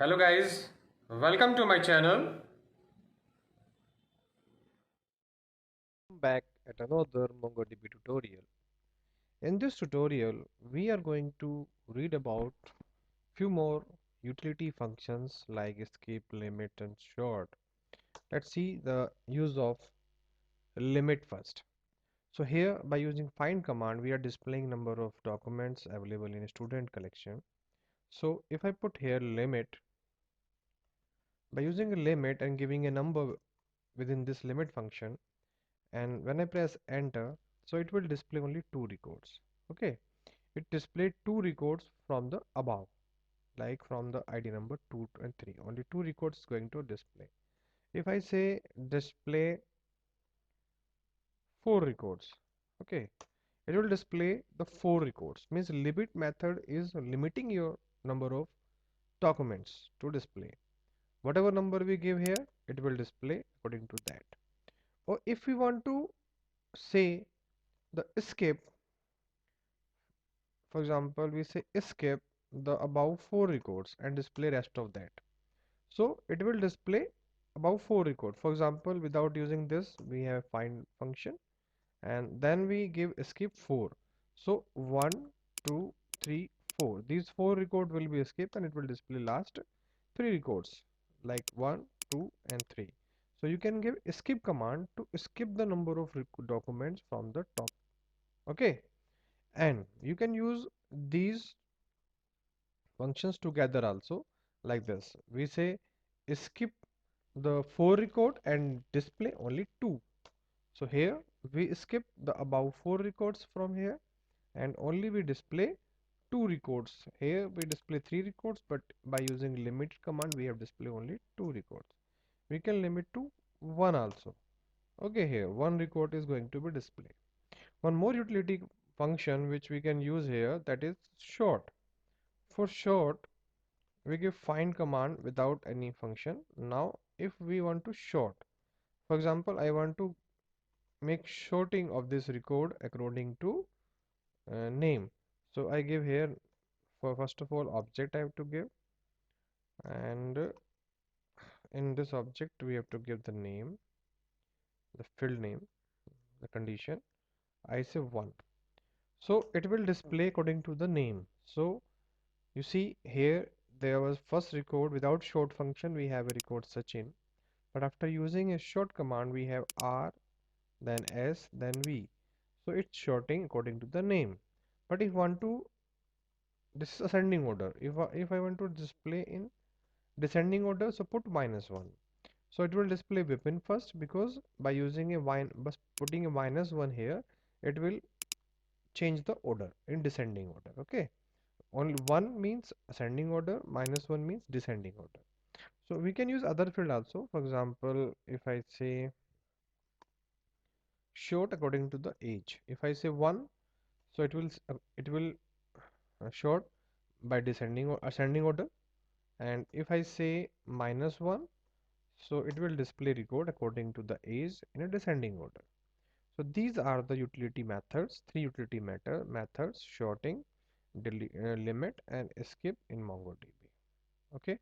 Hello guys, welcome to my channel. Back at another MongoDB tutorial. In this tutorial, we are going to read about few more utility functions like escape, limit, and sort. Let's see the use of limit first. So here, by using find command, we are displaying number of documents available in a student collection. So if I put here limit, by using a limit and giving a number within this limit function, and when I press enter, so it will display only two records. Okay, it displayed two records from the above, like from the ID number 2 and 3. Only two records is going to display. If I say display four records, okay, it will display the four records. Means limit method is limiting your number of documents to display. Whatever number we give here, it will display according to that. Or if we want to say the escape, for example, we say escape the above four records and display rest of that. So it will display above four records. For example, without using this, we have find function and then we give escape 4. So 1, 2, 3, 4. These four records will be escaped and it will display last three records like 1, 2 and 3. So you can give escape command to skip the number of documents from the top. Okay, and you can use these functions together also like this. We say skip the 4 record and display only 2. So here we skip the above 4 records from here and only we display 2 records. Here we display 3 records, but by using limit command we have display only 2 records. We can limit to 1 also. Okay, here 1 record is going to be displayed. One more utility function which we can use here, that is short. For short, we give find command without any function. Now if we want to short, for example, I want to make sorting of this record according to name. So I give here, for first of all, object I have to give, and in this object we have to give the name, the field name, the condition. I say 1. So it will display according to the name. So you see here there was first record without short function, we have a record Sachin, but after using a short command we have R, then S, then V. So it's sorting according to the name. But if want to, this is ascending order. If I want to display in descending order, so put -1. So it will display Vipin first, because by using a but putting a -1 here, it will change the order in descending order. Okay, only 1 means ascending order, -1 means descending order. So we can use other field also. For example, if I say short according to the age, if I say 1, so it will short by descending or ascending order, and if I say -1, so it will display record according to the age in a descending order. So these are the utility methods, three utility methods: sorting, limit, and escape in MongoDB. Okay.